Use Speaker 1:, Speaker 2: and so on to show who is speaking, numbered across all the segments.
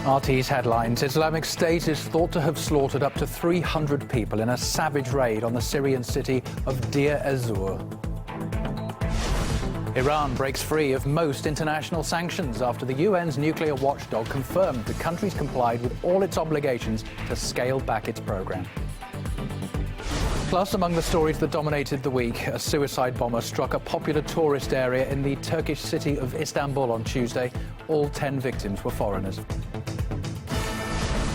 Speaker 1: RT's headlines. Islamic State is thought to have slaughtered up to 300 people in a savage raid on the Syrian city of Deir Ez-zor. Iran breaks free of most international sanctions after the UN's nuclear watchdog confirmed the country's complied with all its obligations to scale back its program. Plus, among the stories that dominated the week, a suicide bomber struck a popular tourist area in the Turkish city of Istanbul on Tuesday. All 10 victims were foreigners.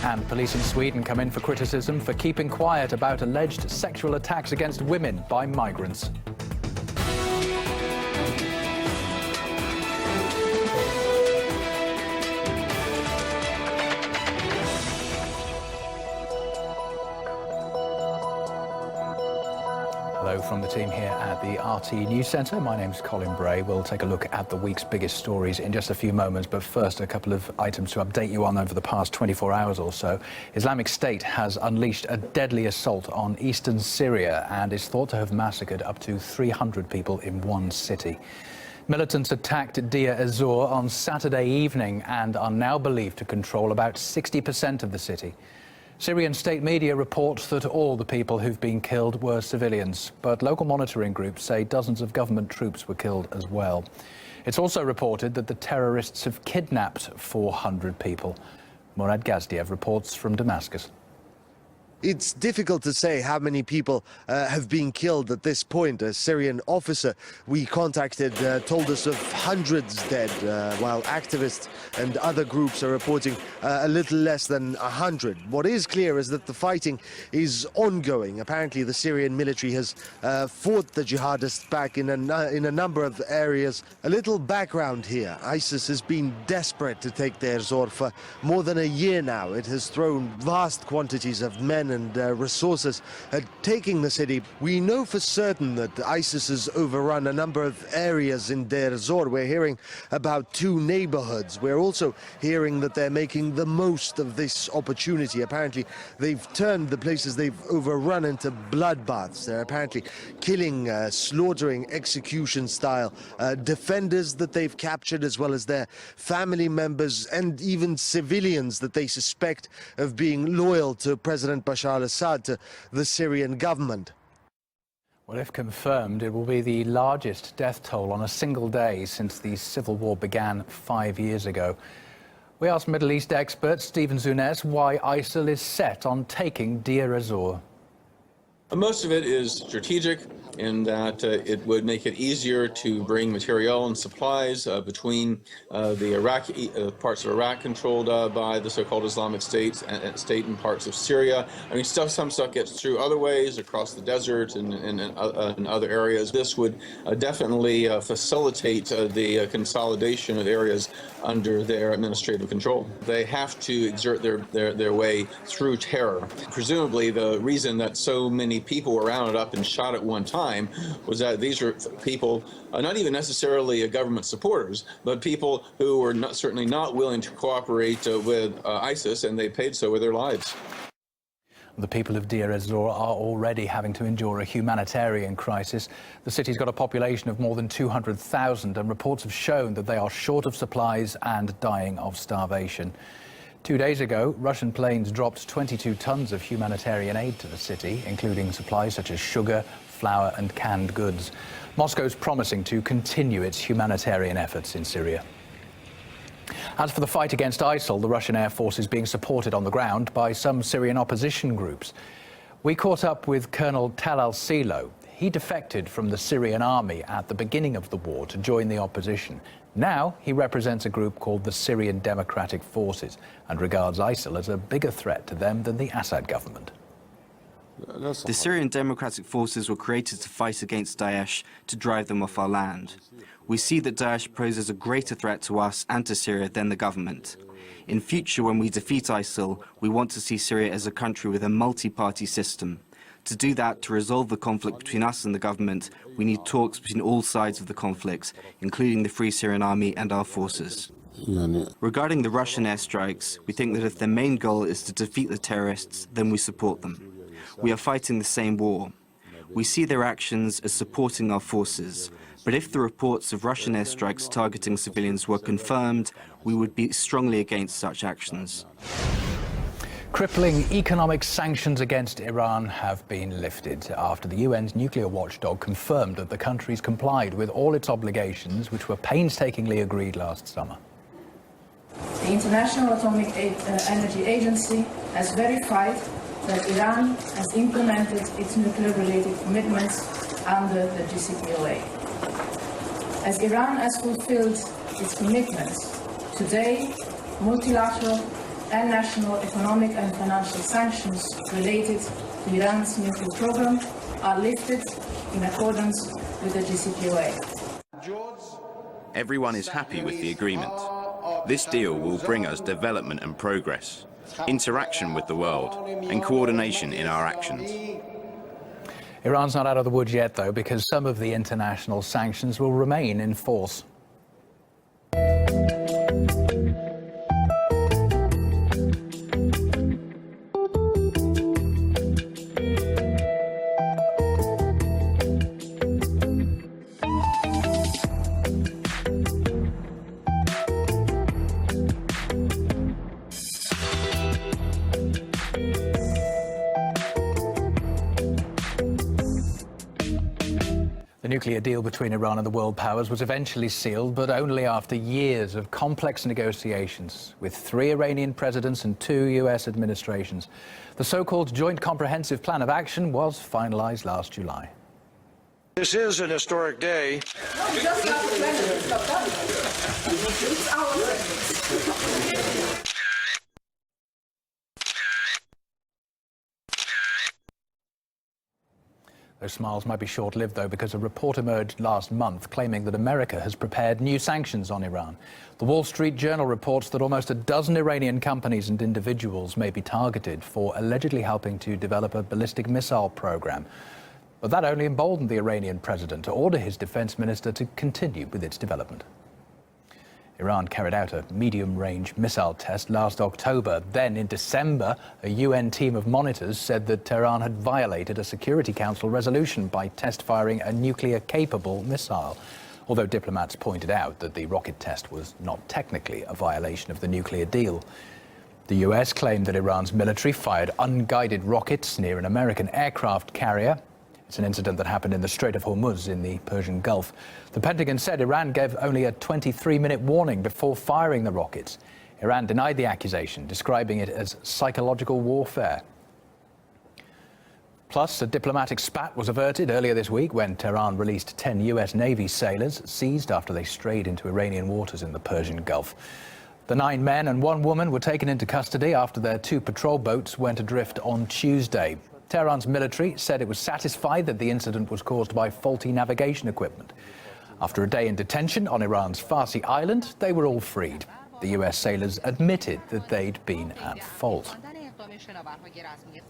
Speaker 1: And police in Sweden come in for criticism for keeping quiet about alleged sexual attacks against women by migrants. Hello from the team here at the RT News Centre. My name's Colin Bray. We'll take a look at the week's biggest stories in just a few moments, but first a couple of items to update you on over the past 24 hours or so. Islamic State has unleashed a deadly assault on eastern Syria and is thought to have massacred up to 300 people in one city. Militants attacked Deir Ez-zor on Saturday evening and are now believed to control about 60% of the city. Syrian state media report that all the people who've been killed were civilians, but local monitoring groups say dozens of government troops were killed as well. It's also reported that the terrorists have kidnapped 400 people. Murad Gazdiev reports from Damascus.
Speaker 2: It's difficult to say how many people have been killed at this point. A Syrian officer we contacted told us of hundreds dead, while activists and other groups are reporting a little less than 100. What is clear is that the fighting is ongoing. Apparently the Syrian military has fought the jihadists back in a number of areas. A little background here. ISIS has been desperate to take Deir Ez-zor for more than a year now. It has thrown vast quantities of men and resources at taking the city. We know for certain that ISIS has overrun a number of areas in Deir Ez-zor. We're hearing about 2 neighborhoods. We're also hearing that they're making the most of this opportunity. Apparently, they've turned the places they've overrun into bloodbaths. They're apparently killing, slaughtering, execution-style defenders that they've captured, as well as their family members and even civilians that they suspect of being loyal to President Bashar al-Assad, to the Syrian government.
Speaker 1: Well, if confirmed, it will be the largest death toll on a single day since the civil war began 5 years ago. We asked Middle East expert Stephen Zunes why ISIL is set on taking Deir Ez-zor.
Speaker 3: Most of it is strategic in that it would make it easier to bring material and supplies between the Iraqi parts of Iraq controlled by the so-called Islamic State and parts of Syria. I mean, some stuff gets through other ways across the desert and other areas. This would definitely facilitate the consolidation of areas under their administrative control. They have to exert their way through terror. Presumably, the reason that so many people were rounded up and shot at one time was that these were people, not even necessarily government supporters, but people who were certainly not willing to cooperate with ISIS, and they paid so with their lives.
Speaker 1: The people of Deir Ez-zor are already having to endure a humanitarian crisis. The city's got a population of more than 200,000, and reports have shown that they are short of supplies and dying of starvation. 2 days ago, Russian planes dropped 22 tons of humanitarian aid to the city, including supplies such as sugar, flour and canned goods. Moscow's promising to continue its humanitarian efforts in Syria. As for the fight against ISIL, the Russian Air Force is being supported on the ground by some Syrian opposition groups. We caught up with Colonel Talal Silo. He defected from the Syrian army at the beginning of the war to join the opposition. Now he represents a group called the Syrian Democratic Forces and regards ISIL as a bigger threat to them than the Assad government.
Speaker 4: The Syrian Democratic Forces were created to fight against Daesh, to drive them off our land. We see that Daesh poses a greater threat to us and to Syria than the government. In future, when we defeat ISIL, we want to see Syria as a country with a multi-party system. To do that, to resolve the conflict between us and the government, we need talks between all sides of the conflict, including the Free Syrian Army and our forces. Regarding the Russian airstrikes, we think that if their main goal is to defeat the terrorists, then we support them. We are fighting the same war. We see their actions as supporting our forces, But if the reports of Russian airstrikes targeting civilians were confirmed, we would be strongly against such actions.
Speaker 1: Crippling economic sanctions against Iran have been lifted after the UN's nuclear watchdog confirmed that the country's complied with all its obligations, which were painstakingly agreed last summer.
Speaker 5: The International Atomic Energy Agency has verified that Iran has implemented its nuclear-related commitments under the JCPOA. As Iran has fulfilled its commitments, today, multilateral and national economic and financial sanctions related to Iran's nuclear program are lifted in accordance with the JCPOA.
Speaker 6: Everyone is happy with the agreement. This deal will bring us development and progress, interaction with the world, and coordination in our actions.
Speaker 1: Iran's not out of the woods yet, though, because some of the international sanctions will remain in force. The nuclear deal between Iran and the world powers was eventually sealed, but only after years of complex negotiations with 3 Iranian presidents and 2 US administrations. The so-called Joint Comprehensive Plan of Action was finalized last July.
Speaker 7: This is an historic day.
Speaker 5: No, it's just not the president. It's our president.
Speaker 1: Those smiles might be short-lived, though, because a report emerged last month claiming that America has prepared new sanctions on Iran. The Wall Street Journal reports that almost a dozen Iranian companies and individuals may be targeted for allegedly helping to develop a ballistic missile program. But that only emboldened the Iranian president to order his defense minister to continue with its development. Iran carried out a medium-range missile test last October. Then, in December, a UN team of monitors said that Tehran had violated a Security Council resolution by test-firing a nuclear-capable missile, although diplomats pointed out that the rocket test was not technically a violation of the nuclear deal. The US claimed that Iran's military fired unguided rockets near an American aircraft carrier. It's an incident that happened in the Strait of Hormuz in the Persian Gulf. The Pentagon said Iran gave only a 23-minute warning before firing the rockets. Iran denied the accusation, describing it as psychological warfare. Plus, a diplomatic spat was averted earlier this week when Tehran released 10 US Navy sailors seized after they strayed into Iranian waters in the Persian Gulf. The 9 men and 1 woman were taken into custody after their 2 patrol boats went adrift on Tuesday. Tehran's military said it was satisfied that the incident was caused by faulty navigation equipment. After a day in detention on Iran's Farsi island, they were all freed. The US sailors admitted that they'd been at fault.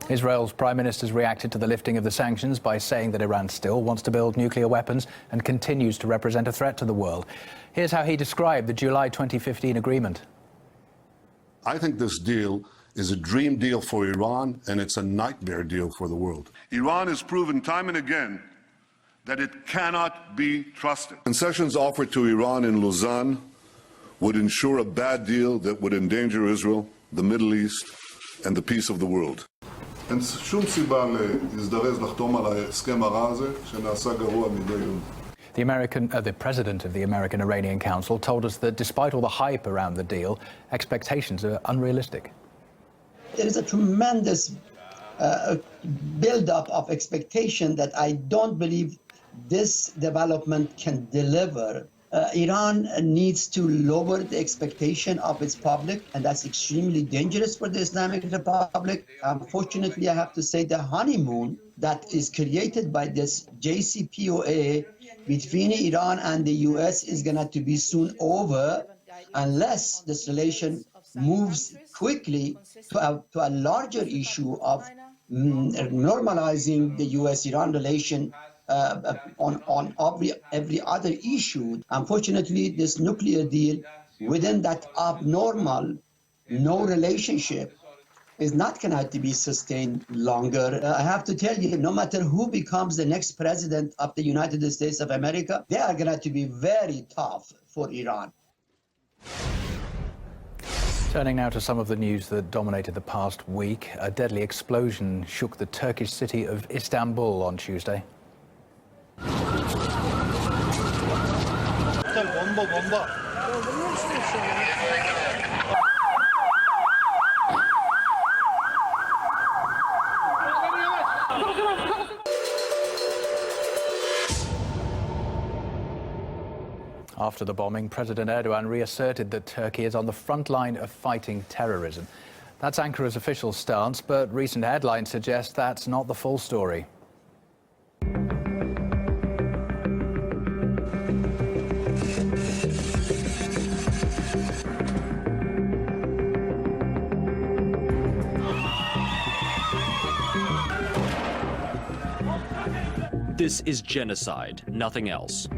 Speaker 1: Israel's prime minister's reacted to the lifting of the sanctions by saying that Iran still wants to build nuclear weapons and continues to represent a threat to the world. Here's how he described the July 2015 agreement.
Speaker 8: I think this deal is a dream deal for Iran, and it's a nightmare deal for the world. Iran has proven time and again that it cannot be trusted. Concessions offered to Iran in Lausanne would ensure a bad deal that would endanger Israel, the Middle East, and the peace of the world. אין שום סיבה להזדרז לחתום על ההסכם הרע הזה, שנעשה גרוע מדי יום.
Speaker 1: The president of the American-Iranian Council told us that despite all the hype around the deal, expectations are unrealistic.
Speaker 9: There is a tremendous build-up of expectation that I don't believe this development can deliver. Iran needs to lower the expectation of its public, and that's extremely dangerous for the Islamic Republic. Unfortunately, I have to say the honeymoon that is created by this JCPOA between Iran and the US is going to be soon over unless this relation moves quickly to a larger issue of normalizing the US-Iran relation on every other issue. Unfortunately, this nuclear deal within that abnormal, no relationship, is not going to be sustained longer. I have to tell you, no matter who becomes the next president of the United States of America, they are going to be very tough for Iran.
Speaker 1: Turning now to some of the news that dominated the past week. A deadly explosion shook the Turkish city of Istanbul on Tuesday. After the bombing, President Erdogan reasserted that Turkey is on the front line of fighting terrorism. That's Ankara's official stance, but recent headlines suggest that's not the full story.
Speaker 10: This is genocide, nothing else.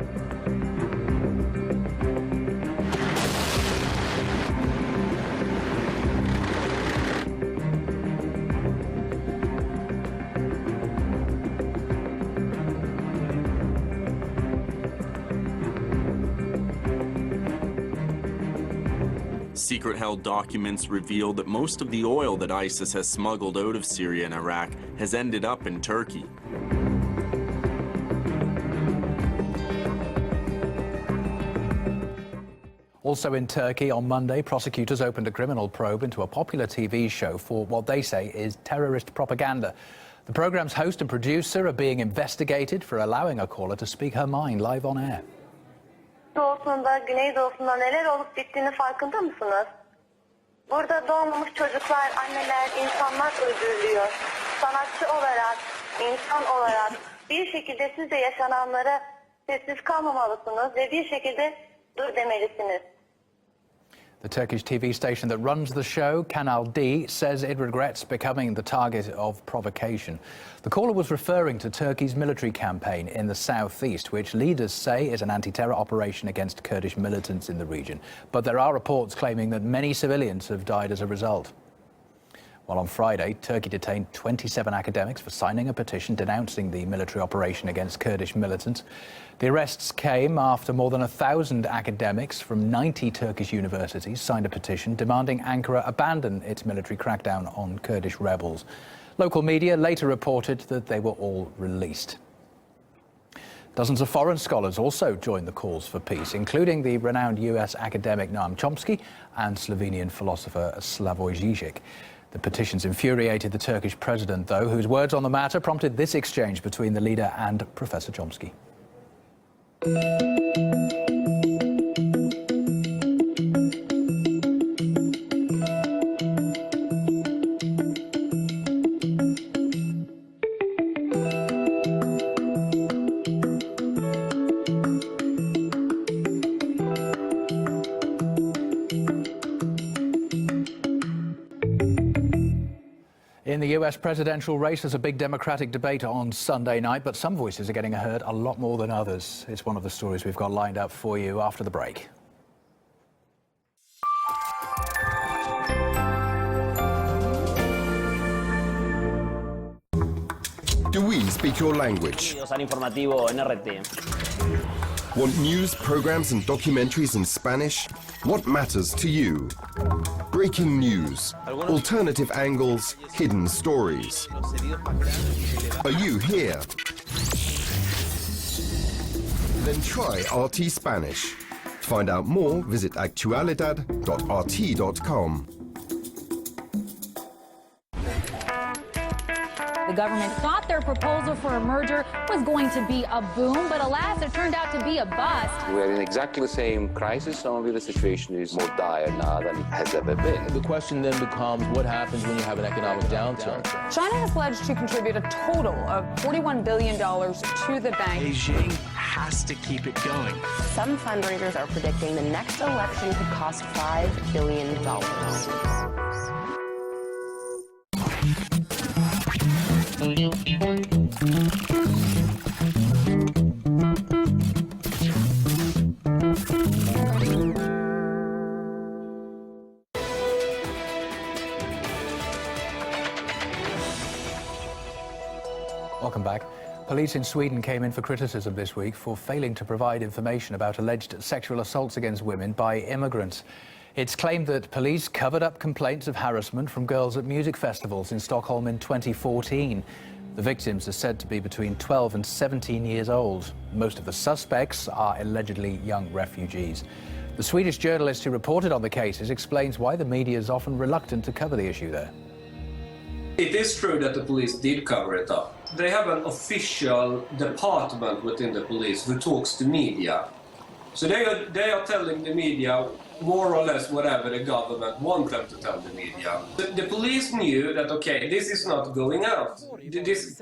Speaker 11: Secret-held documents reveal that most of the oil that ISIS has smuggled out of Syria and Iraq has ended up in Turkey.
Speaker 1: Also in Turkey, on Monday, prosecutors opened a criminal probe into a popular TV show for what they say is terrorist propaganda. The program's host and producer are being investigated for allowing a caller to speak her mind live on air.
Speaker 12: Doğusunda, Güneydoğusunda neler olup bittiğini farkında mısınız? Burada doğmamış çocuklar, anneler, insanlar öldürülüyor. Sanatçı olarak, insan olarak bir şekilde siz de yaşananlara sessiz kalmamalısınız ve bir şekilde dur demelisiniz.
Speaker 1: The Turkish TV station that runs the show, Kanal D, says it regrets becoming the target of provocation. The caller was referring to Turkey's military campaign in the southeast, which leaders say is an anti-terror operation against Kurdish militants in the region. But there are reports claiming that many civilians have died as a result. Well, on Friday, Turkey detained 27 academics for signing a petition denouncing the military operation against Kurdish militants. The arrests came after more than 1,000 academics from 90 Turkish universities signed a petition demanding Ankara abandon its military crackdown on Kurdish rebels. Local media later reported that they were all released. Dozens of foreign scholars also joined the calls for peace, including the renowned US academic Noam Chomsky and Slovenian philosopher Slavoj Žižek. The petitions infuriated the Turkish president, though, whose words on the matter prompted this exchange between the leader and Professor Chomsky. In the US presidential race, there's a big Democratic debate on Sunday night, but some voices are getting heard a lot more than others. It's one of the stories we've got lined up for you after the break.
Speaker 13: Do we speak your language? Want news, programs and documentaries in Spanish? What matters to you? Breaking news, alternative angles, hidden stories. Are you here? Then try RT Spanish. Find out more, visit actualidad.rt.com.
Speaker 14: The government thought their proposal for a merger was going to be a boom, but alas, it turned out to be a bust.
Speaker 15: We're in exactly the same crisis, only the situation is more dire now than it has ever been.
Speaker 16: The question then becomes, what happens when you have an economic downturn?
Speaker 17: China has pledged to contribute a total of $41 billion to the bank.
Speaker 18: Beijing has to keep it going.
Speaker 19: Some fundraisers are predicting the next election could cost $5 billion.
Speaker 1: welcome back. Police in Sweden came in for criticism this week for failing to provide information about alleged sexual assaults against women by immigrants. It's claimed that police covered up complaints of harassment from girls at music festivals in Stockholm in 2014. The victims are said to be between 12 and 17 years old. Most of the suspects are allegedly young refugees. The Swedish journalist who reported on the cases explains why the media is often reluctant to cover the issue there.
Speaker 20: It is true that the police did cover it up. They have an official department within the police who talks to media. So they are telling the media more or less whatever the government wants them to tell the media. The police knew that, okay, this is not going out.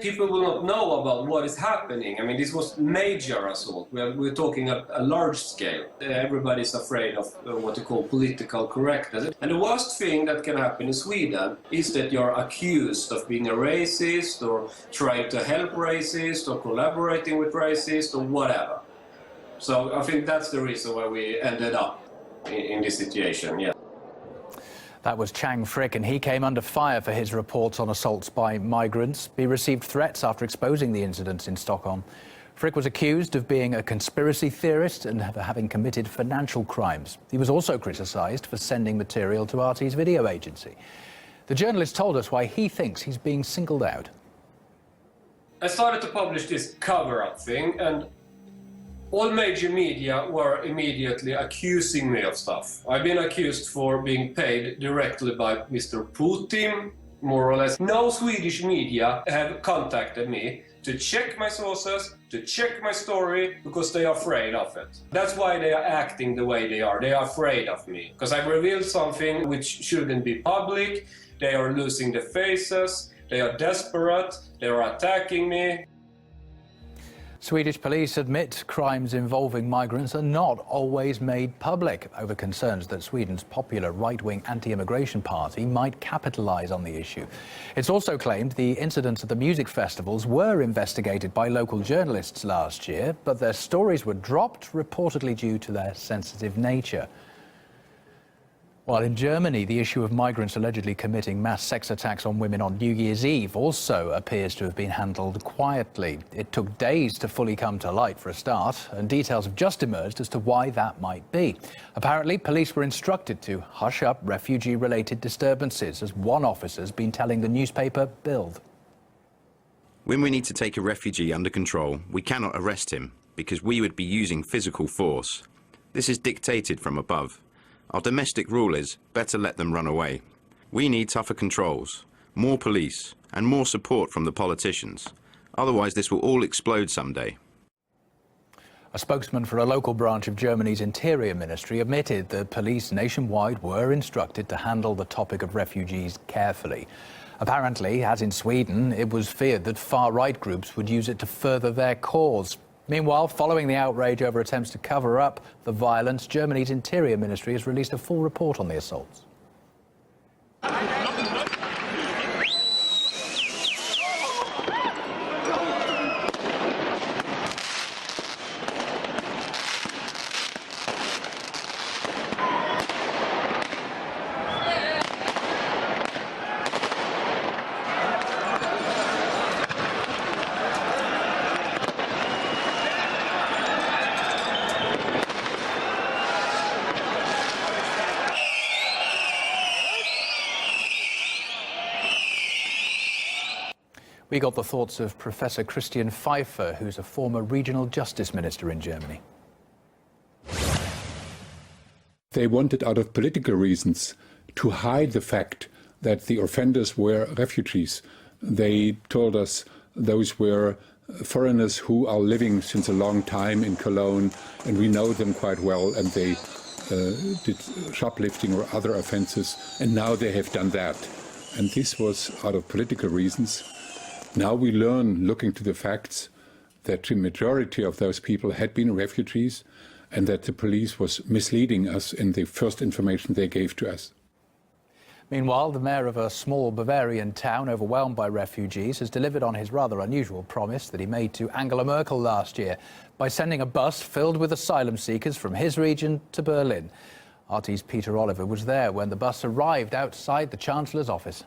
Speaker 20: People will not know about what is happening. I mean, this was major assault. We're talking a large scale. Everybody's afraid of what you call political correctness. And the worst thing that can happen in Sweden is that you're accused of being a racist or trying to help racists or collaborating with racists or whatever. So I think that's the reason why we ended up in this situation, yeah.
Speaker 1: That was Chang Frick, and he came under fire for his reports on assaults by migrants. He received threats after exposing the incidents in Stockholm. Frick was accused of being a conspiracy theorist and having committed financial crimes. He was also criticised for sending material to RT's video agency. The journalist told us why he thinks he's being singled out.
Speaker 20: I started to publish this cover-up thing, and all major media were immediately accusing me of stuff. I've been accused for being paid directly by Mr. Putin, more or less. No Swedish media have contacted me to check my sources, to check my story, because they are afraid of it. That's why they are acting the way they are. They are afraid of me, because I've revealed something which shouldn't be public. They are losing their faces, they are desperate, they are attacking me.
Speaker 1: Swedish police admit crimes involving migrants are not always made public over concerns that Sweden's popular right-wing anti-immigration party might capitalise on the issue. It's also claimed the incidents at the music festivals were investigated by local journalists last year, but their stories were dropped, reportedly due to their sensitive nature. While in Germany, the issue of migrants allegedly committing mass sex attacks on women on New Year's Eve also appears to have been handled quietly. It took days to fully come to light for a start, and details have just emerged as to why that might be. Apparently, police were instructed to hush up refugee-related disturbances, as one officer's been telling the newspaper Bild.
Speaker 6: When we need to take a refugee under control, we cannot arrest him, because we would be using physical force. This is dictated from above. Our domestic rule is, better let them run away. We need tougher controls, more police, and more support from the politicians. Otherwise, this will all explode someday.
Speaker 1: A spokesman for a local branch of Germany's Interior Ministry admitted that police nationwide were instructed to handle the topic of refugees carefully. Apparently, as in Sweden, it was feared that far-right groups would use it to further their cause. Meanwhile, following the outrage over attempts to cover up the violence, Germany's Interior Ministry has released a full report on the assaults. We got the thoughts of Professor Christian Pfeiffer, who's a former regional justice minister in Germany.
Speaker 21: They wanted, out of political reasons, to hide the fact that the offenders were refugees. They told us those were foreigners who are living since a long time in Cologne, and we know them quite well, and they did shoplifting or other offences, and now they have done that. And this was out of political reasons. Now we learn, looking to the facts, that the majority of those people had been refugees and that the police was misleading us in the first information they gave to us.
Speaker 1: Meanwhile, the mayor of a small Bavarian town overwhelmed by refugees has delivered on his rather unusual promise that he made to Angela Merkel last year by sending a bus filled with asylum seekers from his region to Berlin. RT's Peter Oliver was there when the bus arrived outside the Chancellor's office.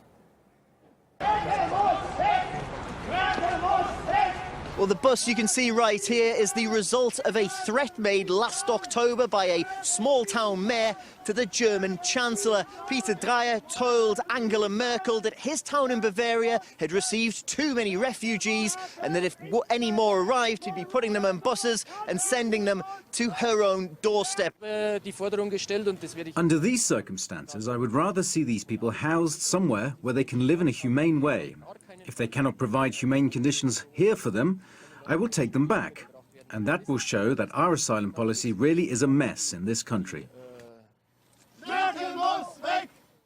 Speaker 2: Well, the bus you can see right here is the result of a threat made last October by a small-town mayor to the German Chancellor. Peter Deir told Angela Merkel that his town in Bavaria had received too many refugees and that if any more arrived, he'd be putting them on buses and sending them to her own doorstep.
Speaker 22: Under these circumstances, I would rather see these people housed somewhere where they can live in a humane way. If they cannot provide humane conditions here for them, I will take them back. And that will show that our asylum policy really is a mess in this country.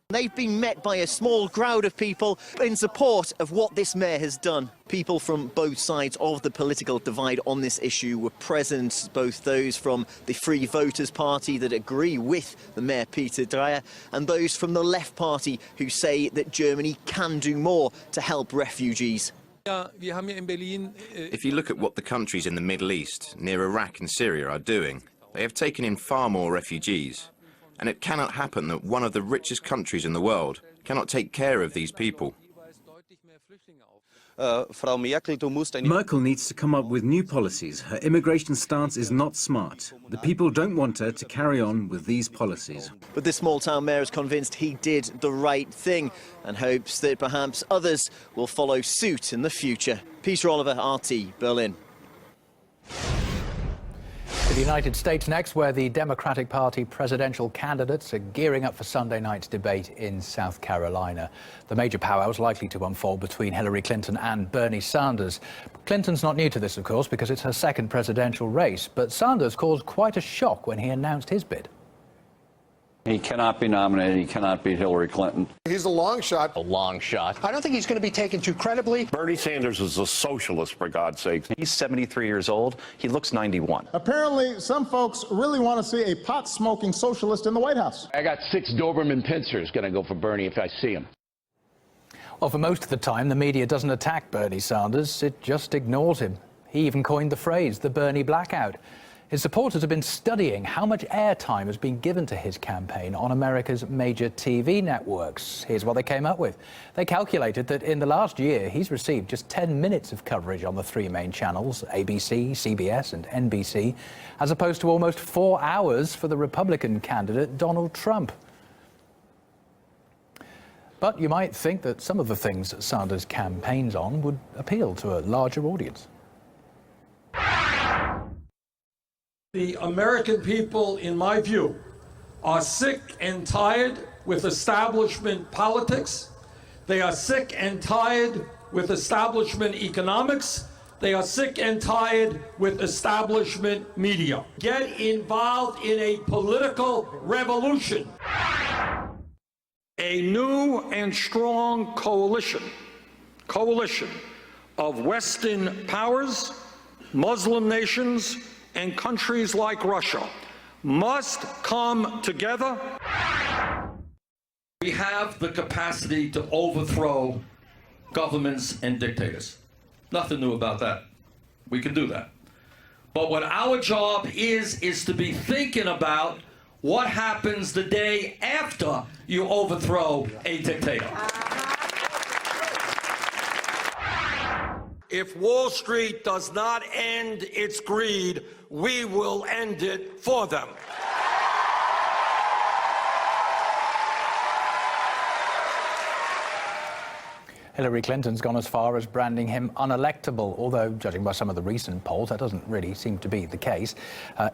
Speaker 2: They've been met by a small crowd of people in support of what this mayor has done. People from both sides of the political divide on this issue were present, both those from the Free Voters Party that agree with the mayor Peter Deir and those from the Left Party who say that Germany can do more to help refugees.
Speaker 6: If you look at what the countries in the Middle East, near Iraq and Syria, are doing, they have taken in far more refugees. And it cannot happen that one of the richest countries in the world cannot take care of these people.
Speaker 22: Merkel needs to come up with new policies. Her immigration stance is not smart. The people don't want her to carry on with these policies.
Speaker 2: But this small-town mayor is convinced he did the right thing and hopes that perhaps others will follow suit in the future. Peter Oliver, RT, Berlin.
Speaker 1: To the United States next, where the Democratic Party presidential candidates are gearing up for Sunday night's debate in South Carolina. The major powwow is likely to unfold between Hillary Clinton and Bernie Sanders. Clinton's not new to this, of course, because it's her second presidential race. But Sanders caused quite a shock when he announced his bid.
Speaker 23: He cannot be nominated. He cannot beat Hillary Clinton.
Speaker 24: He's a long shot.
Speaker 23: A long shot.
Speaker 24: I don't think he's going to be taken too credibly.
Speaker 25: Bernie Sanders is a socialist, for God's sake.
Speaker 26: He's 73 years old. He looks 91.
Speaker 27: Apparently, some folks really want to see a pot-smoking socialist in the White House.
Speaker 25: I got 6 Doberman Pinschers going to go for Bernie if I see him.
Speaker 1: Well, for most of the time, the media doesn't attack Bernie Sanders. It just ignores him. He even coined the phrase, the Bernie blackout. His supporters have been studying how much airtime has been given to his campaign on America's major TV networks. Here's what they came up with. They calculated that in the last year, he's received just 10 minutes of coverage on the 3 main channels, ABC, CBS and NBC, as opposed to almost 4 hours for the Republican candidate, Donald Trump. But you might think that some of the things Sanders campaigns on would appeal to a larger audience.
Speaker 28: The American people, in my view, are sick and tired with establishment politics. They are sick and tired with establishment economics. They are sick and tired with establishment media. Get involved in a political revolution. A new and strong coalition of Western powers, Muslim nations, and countries like Russia must come together. We have the capacity to overthrow governments and dictators. Nothing new about that. We can do that. But what our job is to be thinking about what happens the day after you overthrow a dictator. If Wall Street does not end its greed, we will end it for them.
Speaker 1: Hillary Clinton's gone as far as branding him unelectable, although, judging by some of the recent polls, that doesn't really seem to be the case.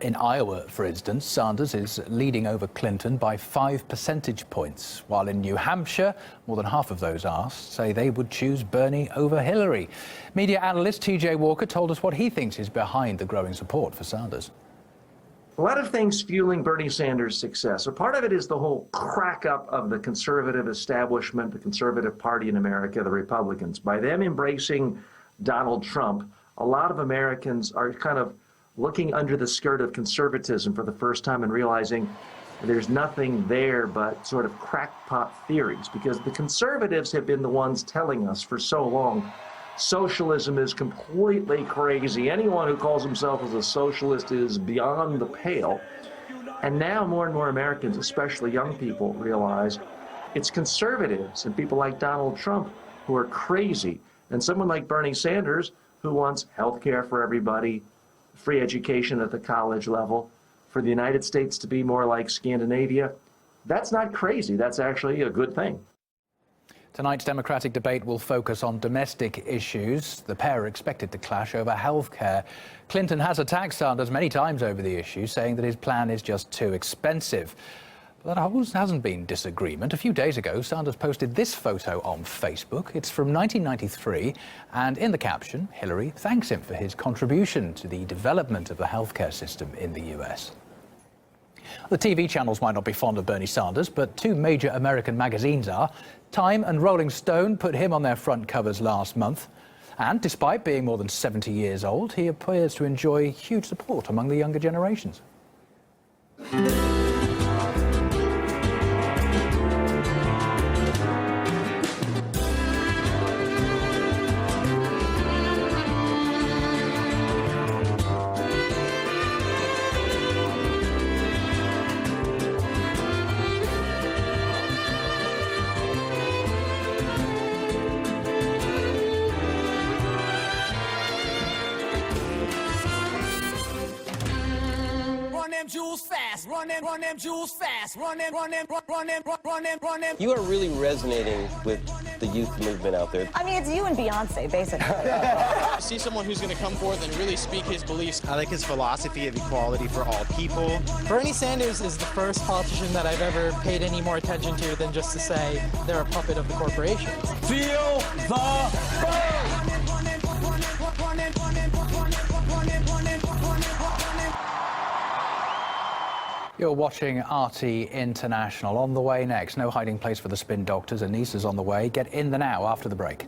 Speaker 1: In Iowa, for instance, Sanders is leading over Clinton by 5 percentage points, while in New Hampshire, more than half of those asked say they would choose Bernie over Hillary. Media analyst TJ Walker told us what he thinks is behind the growing support for Sanders.
Speaker 29: A lot of things fueling Bernie Sanders' success. So part of it is the whole crack up of the conservative establishment, the conservative party in America, the Republicans. By them embracing Donald Trump, a lot of Americans are kind of looking under the skirt of conservatism for the first time and realizing there's nothing there but sort of crackpot theories, because the conservatives have been the ones telling us for so long socialism is completely crazy. Anyone who calls himself as a socialist is beyond the pale. And now more and more Americans, especially young people, realize it's conservatives and people like Donald Trump who are crazy. And someone like Bernie Sanders, who wants health care for everybody, free education at the college level, for the United States to be more like Scandinavia. That's not crazy. That's actually a good thing.
Speaker 1: Tonight's Democratic debate will focus on domestic issues. The pair are expected to clash over health care. Clinton has attacked Sanders many times over the issue, saying that his plan is just too expensive. But there hasn't been disagreement. A few days ago, Sanders posted this photo on Facebook. It's from 1993, and in the caption, Hillary thanks him for his contribution to the development of the healthcare system in the US. The TV channels might not be fond of Bernie Sanders, but two major American magazines are. Time and Rolling Stone put him on their front covers last month. And despite being more than 70 years old, he appears to enjoy huge support among the younger generations.
Speaker 3: You are really resonating with the youth movement out there.
Speaker 19: I mean, it's you and Beyonce, basically.
Speaker 4: See someone who's going to come forth and really speak his beliefs. I like his philosophy of equality for all people.
Speaker 5: Bernie Sanders is the first politician that I've ever paid any more attention to than just to say they're a puppet of the corporations.
Speaker 4: Feel the burn!
Speaker 1: You're watching RT International. On the way next, no hiding place for the spin doctors. Anissa's on the way. Get in the now after the break.